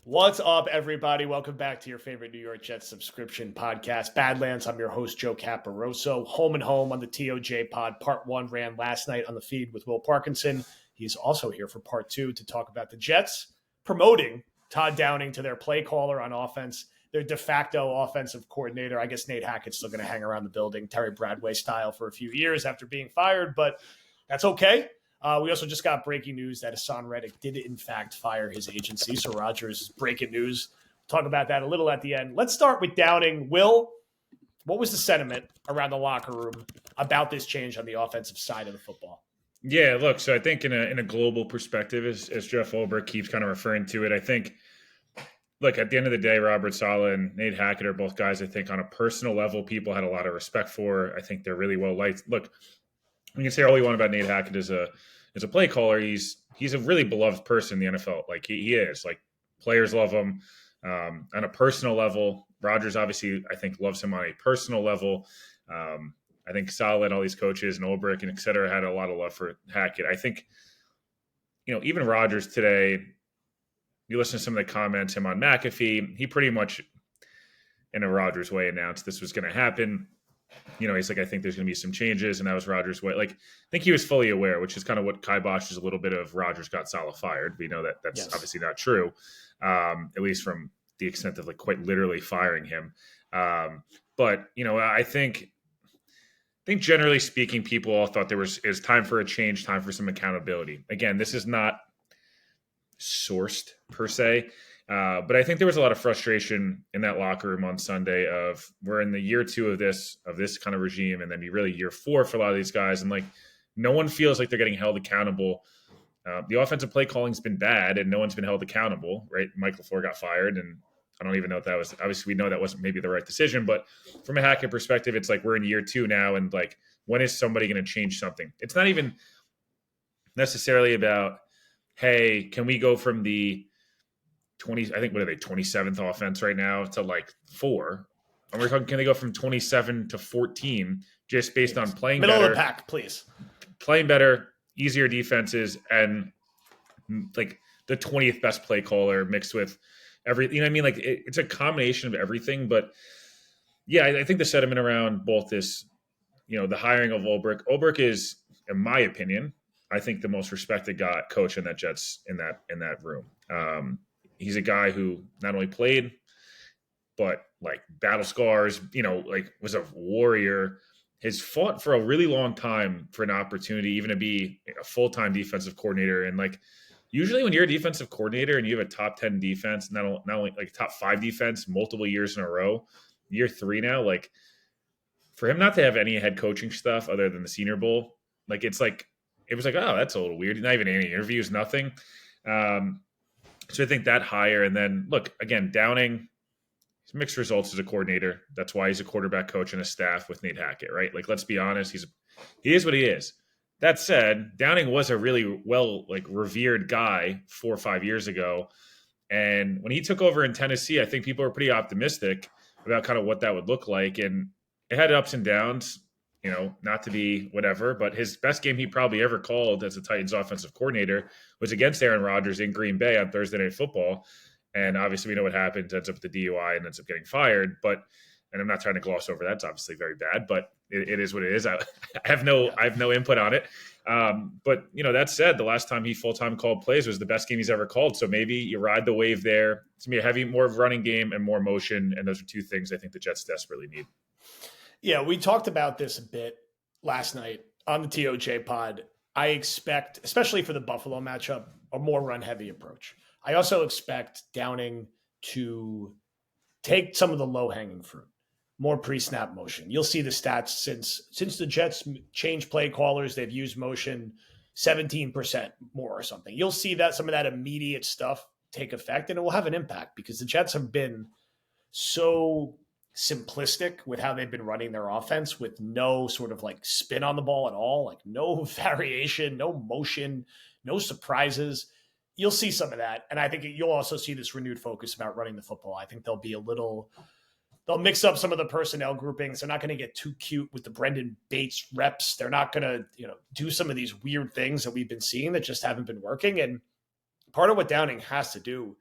What's up, everybody? Welcome back to your favorite New York Jets subscription podcast, Badlands. I'm your host, Joe Caporoso. Home and Home on the TOJ pod. Part 1 ran last night on the feed with Will Parkinson. He's also here for part 2 to talk about the Jets promoting Todd Downing to their play caller on offense, their de facto offensive coordinator. I guess Nate Hackett's still going to hang around the building, Terry Bradway style, for a few years after being fired, but that's okay. We also just got breaking news that Hassan Reddick did, in fact, fire his agency. So Rodgers is breaking news. We'll talk about that a little at the end. Let's start with Downing. Will, what was the sentiment around the locker room about this change on the offensive side of the football? Yeah, look, so I think in a global perspective, as Jeff Ulbrich keeps kind of referring to it, I think, look, at the end of the day, Robert Saleh and Nate Hackett are both guys I think on a personal level people had a lot of respect for. I think they're really well liked. Look, you can say all you want about Nate Hackett as a play caller. He's a really beloved person in the NFL. Like he is. Like players love him on a personal level. Rodgers obviously I think loves him on a personal level. I think Saleh and all these coaches and Ulbrich and et cetera had a lot of love for Hackett. I think, even Rodgers today, you listen to some of the comments him on McAfee, he pretty much in a Rodgers way announced this was going to happen. He's like, I think there's going to be some changes, and that was Rodgers' way. Like, I think he was fully aware, which is kind of what kiboshes a little bit of Rodgers got Saleh fired. We know that that's obviously not true, at least from the extent of like quite literally firing him. But I think generally speaking, people all thought is time for a change, time for some accountability. Again, this is not sourced per se. But I think there was a lot of frustration in that locker room on Sunday of we're in the year 2 of this kind of regime, and then really year 4 for a lot of these guys. And like, no one feels like they're getting held accountable. The offensive play calling's been bad and no one's been held accountable, right? Mike LaFleur got fired, and I don't even know if that was, obviously we know that wasn't maybe the right decision, but from a Hackett perspective, it's like we're in year 2 now. And like, when is somebody going to change something? It's not even necessarily about, hey, can we go from the 20, I think, what are they, 27th offense right now to like 4? And we're talking, can they go from 27 to 14 just based on playing Middle better? Of the pack, please. Playing better, easier defenses, and like the 20th best play caller mixed with everything. You know what I mean? Like it's a combination of everything. But yeah, I think the sentiment around both this, the hiring of Ulbrich. Ulbrich is, in my opinion, I think the most respected coach in that Jets in that room. He's a guy who not only played, but like battle scars, like was a warrior, has fought for a really long time for an opportunity, even to be a full-time defensive coordinator. And like, usually when you're a defensive coordinator and you have a top 10 defense, not only like top 5 defense, multiple years in a row, year 3 now, like for him not to have any head coaching stuff other than the Senior Bowl, like it was like, oh, that's a little weird. Not even any interviews, nothing. So I think that hire, and then look again, Downing, he's mixed results as a coordinator. That's why he's a quarterback coach and a staff with Nate Hackett, right? Like, let's be honest, he is what he is. That said, Downing was a really well revered guy 4 or 5 years ago, and when he took over in Tennessee, I think people were pretty optimistic about kind of what that would look like, and it had ups and downs. Not to be whatever, but his best game he probably ever called as a Titans offensive coordinator was against Aaron Rodgers in Green Bay on Thursday Night Football. And obviously we know what happened, ends up with the DUI and ends up getting fired. And I'm not trying to gloss over that. It's obviously very bad, but it is what it is. I have no input on it. But that said, the last time he full-time called plays was the best game he's ever called. So maybe you ride the wave there. It's going to be more of running game and more motion. And those are 2 things I think the Jets desperately need. Yeah, we talked about this a bit last night on the TOJ pod. I expect, especially for the Buffalo matchup, a more run-heavy approach. I also expect Downing to take some of the low-hanging fruit, more pre-snap motion. You'll see the stats since the Jets changed play callers, they've used motion 17% more or something. You'll see that some of that immediate stuff take effect, and it will have an impact because the Jets have been so simplistic with how they've been running their offense with no sort of spin on the ball at all, no variation, no motion, no surprises. You'll see some of that. And I think you'll also see this renewed focus about running the football. I think they'll mix up some of the personnel groupings. They're not going to get too cute with the Brendan Bates reps. They're not going to, do some of these weird things that we've been seeing that just haven't been working. And part of what Downing has to do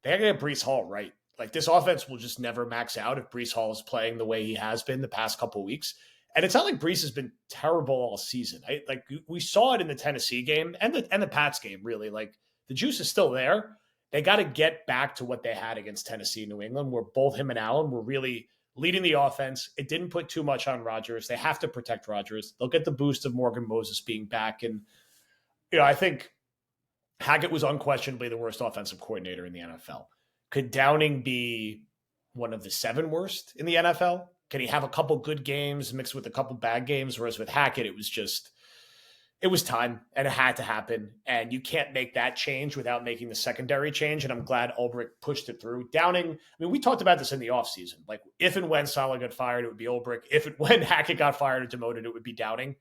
they got to get Breece Hall right. Like this offense will just never max out if Breece Hall is playing the way he has been the past couple of weeks. And it's not like Breece has been terrible all season. Like we saw it in the Tennessee game and the Pats game, really. Like the juice is still there. They got to get back to what they had against Tennessee and New England, where both him and Allen were really leading the offense. It didn't put too much on Rodgers. They have to protect Rodgers. They'll get the boost of Morgan Moses being back. And, I think Hackett was unquestionably the worst offensive coordinator in the NFL. Could Downing be one of the 7 worst in the NFL? Can he have a couple good games mixed with a couple bad games? Whereas with Hackett, it was time and it had to happen. And you can't make that change without making the secondary change. And I'm glad Ulbrich pushed it through. Downing, we talked about this in the offseason. Like if and when Saleh got fired, it would be Ulbrich. If and when Hackett got fired or demoted, it would be Downing.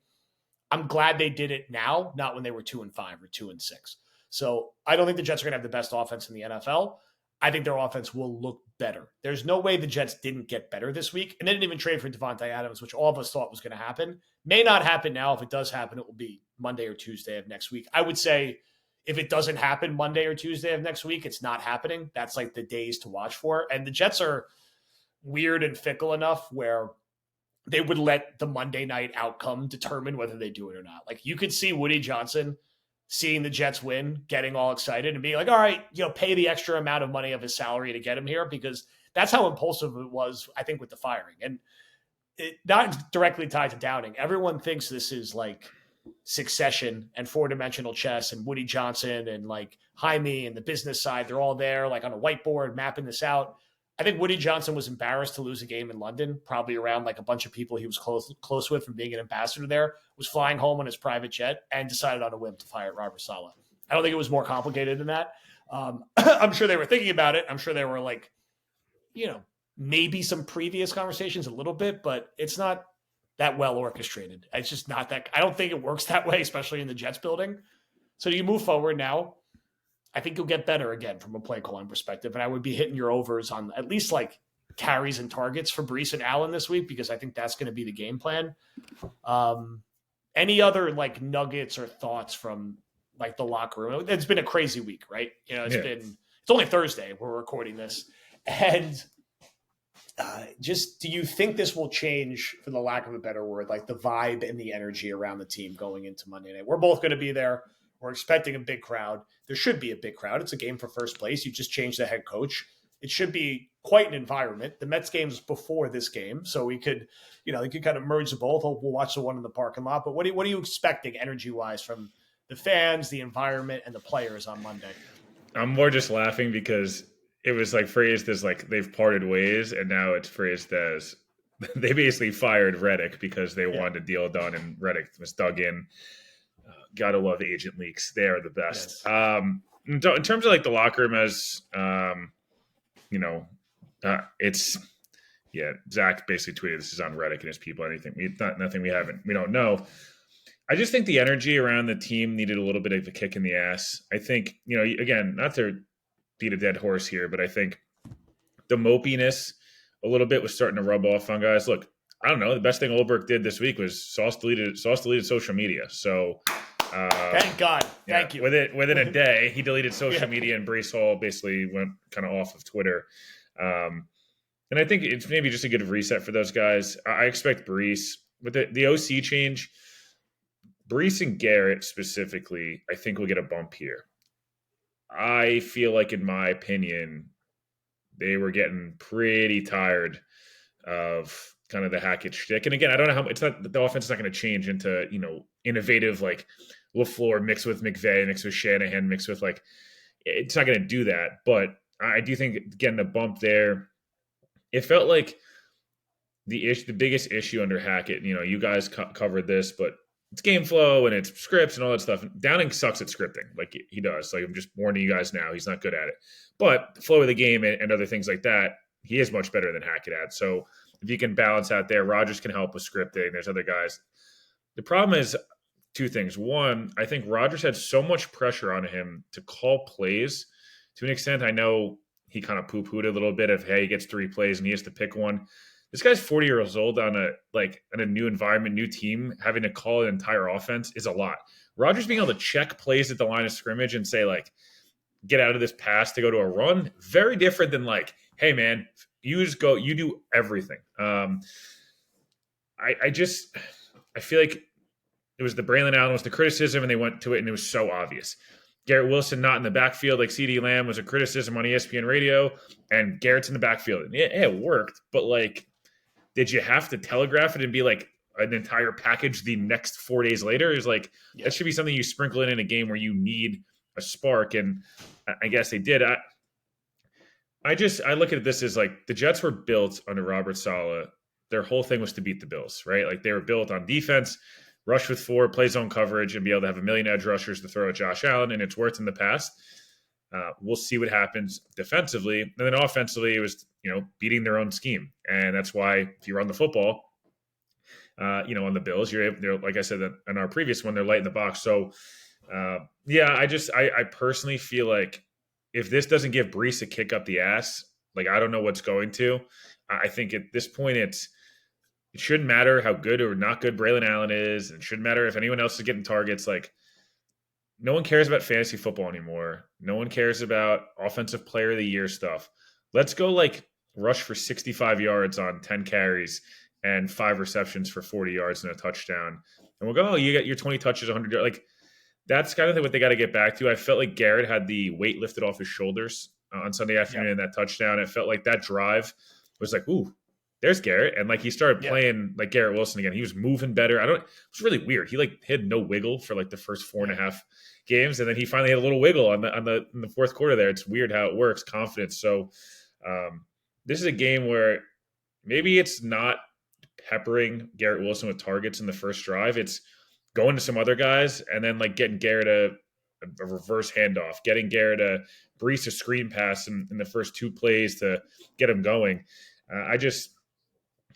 I'm glad they did it now, not when they were 2-5 or 2-6. So I don't think the Jets are going to have the best offense in the NFL. I think their offense will look better. There's no way the Jets didn't get better this week. And they didn't even trade for Devontae Adams, which all of us thought was going to happen. May not happen now. If it does happen, it will be Monday or Tuesday of next week. I would say if it doesn't happen Monday or Tuesday of next week, it's not happening. That's like the days to watch for. And the Jets are weird and fickle enough where they would let the Monday night outcome determine whether they do it or not. Like you could see Woody Johnson seeing the Jets win, getting all excited and being like, all right, pay the extra amount of money of his salary to get him here, because that's how impulsive it was, I think, with the firing. And it not directly tied to Downing. Everyone thinks this is like Succession and 4-dimensional chess and Woody Johnson and like Jaime and the business side. They're all there like on a whiteboard mapping this out. I think Woody Johnson was embarrassed to lose a game in London, probably around like a bunch of people he was close with from being an ambassador there, was flying home on his private jet and decided on a whim to fire Robert Saleh. I don't think it was more complicated than that. I'm sure they were thinking about it. I'm sure they were like, maybe some previous conversations a little bit, but it's not that well orchestrated. It's just not that. I don't think it works that way, especially in the Jets building. So you move forward now. I think you'll get better again from a play calling perspective. And I would be hitting your overs on at least like carries and targets for Breece and Allen this week, because I think that's going to be the game plan. Any other like nuggets or thoughts from like the locker room? It's been a crazy week, right? It's only Thursday we're recording this. And just, do you think this will change, for the lack of a better word, like the vibe and the energy around the team going into Monday night? We're both going to be there. We're expecting a big crowd. There should be a big crowd. It's a game for first place. You just changed the head coach. It should be quite an environment. The Mets game's before this game, so we could, you could kind of merge the both. We'll watch the one in the parking lot. But what are you expecting energy-wise from the fans, the environment, and the players on Monday? I'm more just laughing because it was like phrased as like they've parted ways, and now it's phrased as they basically fired Reddick because they wanted a deal done, and Reddick was dug in. Gotta love agent leaks. They are the best. Yes. In terms of like the locker room, as it's Zach basically tweeted this is on Reddick and his people. Nothing we don't know. I just think the energy around the team needed a little bit of a kick in the ass. I think, again, not to beat a dead horse here, but I think the mopiness a little bit was starting to rub off on guys. Look, I don't know. The best thing Ulbrich did this week was Sauce deleted social media. So thank God. Thank you. Within a day, he deleted social media, and Breece Hall basically went kind of off of Twitter. And I think it's maybe just a good reset for those guys. I expect Breece with the OC change. Breece and Garrett specifically, I think will get a bump here. I feel like, in my opinion, they were getting pretty tired of kind of the Hackett shtick. And again, I don't know how it's not, the offense is not going to change into, innovative like LaFleur mixed with McVay, mixed with Shanahan, mixed with like, it's not going to do that. But I do think getting a bump there, it felt like the biggest issue under Hackett, you guys covered this, but it's game flow and it's scripts and all that stuff. Downing sucks at scripting, like he does. Like, I'm just warning you guys now, he's not good at it. But the flow of the game and other things like that, he is much better than Hackett at. So if you can balance out there, Rodgers can help with scripting. There's other guys. The problem is two things. One, I think Rodgers had so much pressure on him to call plays. To an extent, I know he kind of poo-pooed a little bit of, hey, he gets 3 plays and he has to pick one. This guy's 40 years old on a new environment, new team, having to call an entire offense is a lot. Rodgers being able to check plays at the line of scrimmage and say, like, get out of this pass to go to a run. Very different than like, hey man, you just go, you do everything. I feel like it was the Braylon Allen was the criticism, and they went to it, and it was so obvious. Garrett Wilson not in the backfield like CeeDee Lamb was a criticism on ESPN radio, and Garrett's in the backfield. And it worked, but like, did you have to telegraph it and be like an entire package the next 4 days later? Is like, that should be something you sprinkle in a game where you need a spark, and I guess they did. I look at this as like the Jets were built under Robert Saleh. Their whole thing was to beat the Bills, right? Like they were built on defense, rush with 4, play zone coverage, and be able to have a million edge rushers to throw at Josh Allen, and it's worked in the past. We'll see what happens defensively. And then offensively, it was, beating their own scheme. And that's why if you run the football, on the Bills, they're, like I said, in our previous one, they're light in the box. So, I personally feel like if this doesn't give Breece a kick up the ass, like I don't know what's going to. I think at this point, it shouldn't matter how good or not good Braylon Allen is. It shouldn't matter if anyone else is getting targets. Like, no one cares about fantasy football anymore. No one cares about offensive player of the year stuff. Let's go like rush for 65 yards on 10 carries and 5 receptions for 40 yards and a touchdown. And we'll go, oh, you get your 20 touches, 100 yards. Like, that's kind of what they got to get back to. I felt like Garrett had the weight lifted off his shoulders on Sunday afternoon in that touchdown. It felt like that drive was like, ooh, there's Garrett. And like he started playing like Garrett Wilson again. He was moving better. It was really weird. He like had no wiggle for like the first 4.5 games. And then he finally had a little wiggle in the fourth quarter there. It's weird how it works, confidence. So this is a game where maybe it's not peppering Garrett Wilson with targets in the first drive. It's going to some other guys and then like getting Garrett a reverse handoff, getting Garrett a Breece a screen pass in the first 2 plays to get him going.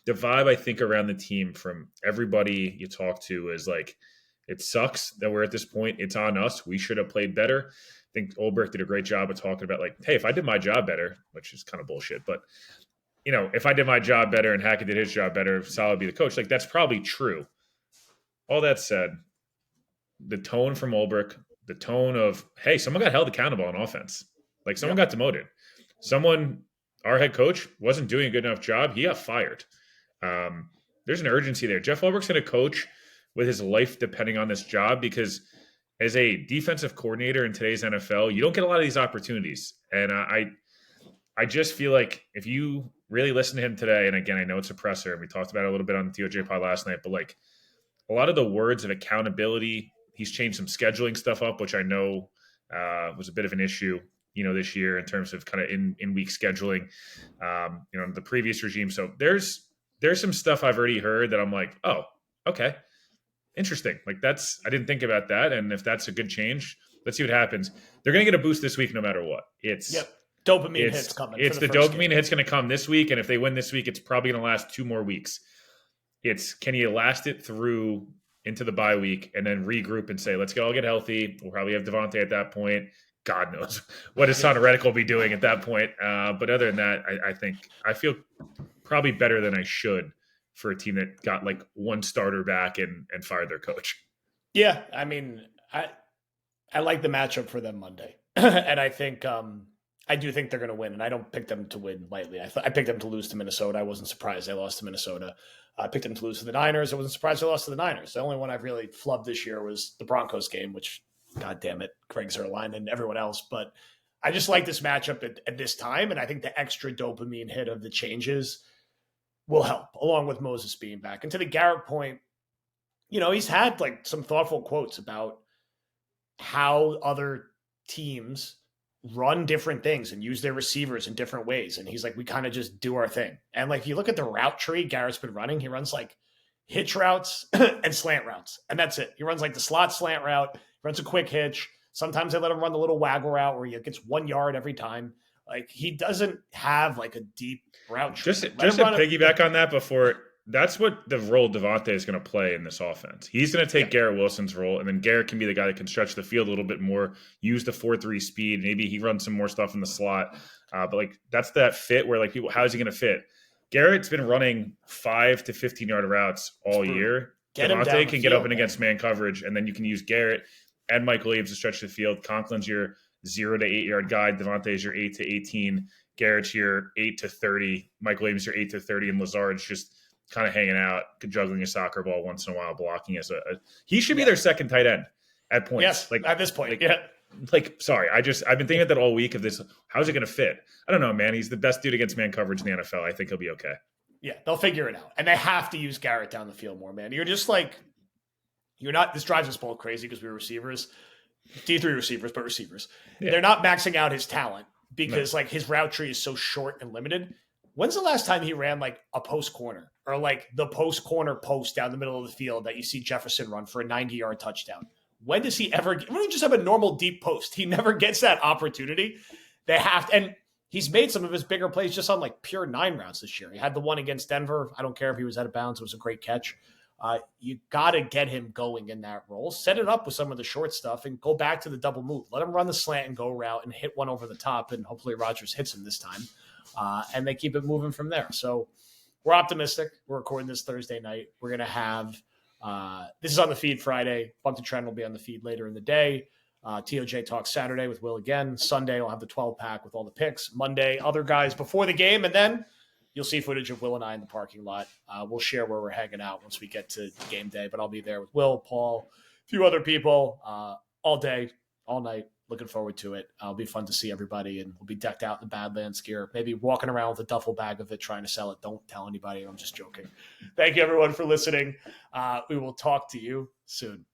The vibe I think around the team from everybody you talk to is like, it sucks that we're at this point. It's on us. We should have played better. I think Ulbrich did a great job of talking about like, hey, if I did my job better, which is kind of bullshit, but if I did my job better and Hackett did his job better, Saleh would be the coach. Like that's probably true. All that said, the tone from Ulbrich, the tone of, hey, someone got held accountable on offense. Like someone got demoted. Our head coach wasn't doing a good enough job. He got fired. There's an urgency there. Jeff Ulbrich's going to coach with his life depending on this job because as a defensive coordinator in today's NFL, you don't get a lot of these opportunities. And I just feel like if you really listen to him today, and again, I know it's a presser, and we talked about it a little bit on the TOJ pod last night, but like a lot of the words of accountability, he's changed some scheduling stuff up, which I know was a bit of an issue, this year in terms of kind of in week scheduling, the previous regime. So there's some stuff I've already heard that I'm like, oh, okay, interesting. Like I didn't think about that. And if that's a good change, let's see what happens. They're going to get a boost this week, no matter what. Dopamine hit's coming. It's the dopamine hit's going to come this week. And if they win this week, it's probably going to last 2 more weeks. Can you last it through into the bye week and then regroup and say, let's all get healthy. We'll probably have Devontae at that point. God knows what his son Reddick will be doing at that point. But other than that, I think I feel probably better than I should for a team that got like 1 starter back and fired their coach. Yeah. I mean, I like the matchup for them Monday. And I think I do think they're going to win. And I don't pick them to win lightly. I picked them to lose to Minnesota. I wasn't surprised they lost to Minnesota. I picked them to lose to the Niners. I wasn't surprised they lost to the Niners. The only one I've really flubbed this year was the Broncos game, which, God damn it, Greg Zuerlein and everyone else. But I just like this matchup at this time. And I think the extra dopamine hit of the changes will help, along with Moses being back. And to the Garrett point, he's had like some thoughtful quotes about how other teams run different things and use their receivers in different ways. And he's like, we kind of just do our thing. And like, if you look at the route tree Garrett's been running, he runs like hitch routes and slant routes. And that's it. He runs like the slot slant route, runs a quick hitch. Sometimes they let him run the little waggle route where he gets 1 yard every time. Like he doesn't have like a deep route tree. Just to piggyback on that before, that's what the role Devontae is going to play in this offense. He's going to take Garrett Wilson's role, and then Garrett can be the guy that can stretch the field a little bit more, use the 4-3 speed. Maybe he runs some more stuff in the slot. But like that's that fit where like people, how is he going to fit? Garrett's been running 5 to 15-yard routes all year. Devontae can get open against man coverage, and then you can use Garrett and Michael Williams to stretch the field. Conklin's your 0 to 8 yard guy. Devontae's your 8 to 18. Garrett's your 8 to 30. Mike Williams your 8 to 30, and Lazard's just kind of hanging out, juggling a soccer ball once in a while, blocking as he should be their second tight end at points. Yes, like at this point, Sorry, I've been thinking that all week of this. How's it going to fit? I don't know, man. He's the best dude against man coverage in the NFL. I think he'll be okay. Yeah, they'll figure it out. And they have to use Garrett down the field more, man. You're just like, you're not, this drives us both crazy because we're receivers, D3 receivers, but receivers. Yeah. They're not maxing out his talent because like his route tree is so short and limited. When's the last time he ran like a post corner or like the post corner post down the middle of the field that you see Jefferson run for a 90-yard touchdown? When does he ever get, when do you just have a normal deep post? He never gets that opportunity. They have to, and he's made some of his bigger plays just on like pure 9 routes this year. He had the one against Denver. I don't care if he was out of bounds. It was a great catch. You got to get him going in that role. Set it up with some of the short stuff and go back to the double move. Let him run the slant and go route and hit one over the top, and hopefully Rodgers hits him this time. And they keep it moving from there. So we're optimistic. We're recording this Thursday night. We're going to have this is on the feed Friday. Bump to Trend will be on the feed later in the day. TOJ Talk Saturday with Will again. Sunday, we'll have the 12-pack with all the picks. Monday, other guys before the game. And then you'll see footage of Will and I in the parking lot. We'll share where we're hanging out once we get to game day. But I'll be there with Will, Paul, a few other people all day, all night. Looking forward to it. It'll be fun to see everybody. And we'll be decked out in the Badlands gear. Maybe walking around with a duffel bag of it, trying to sell it. Don't tell anybody. I'm just joking. Thank you, everyone, for listening. We will talk to you soon.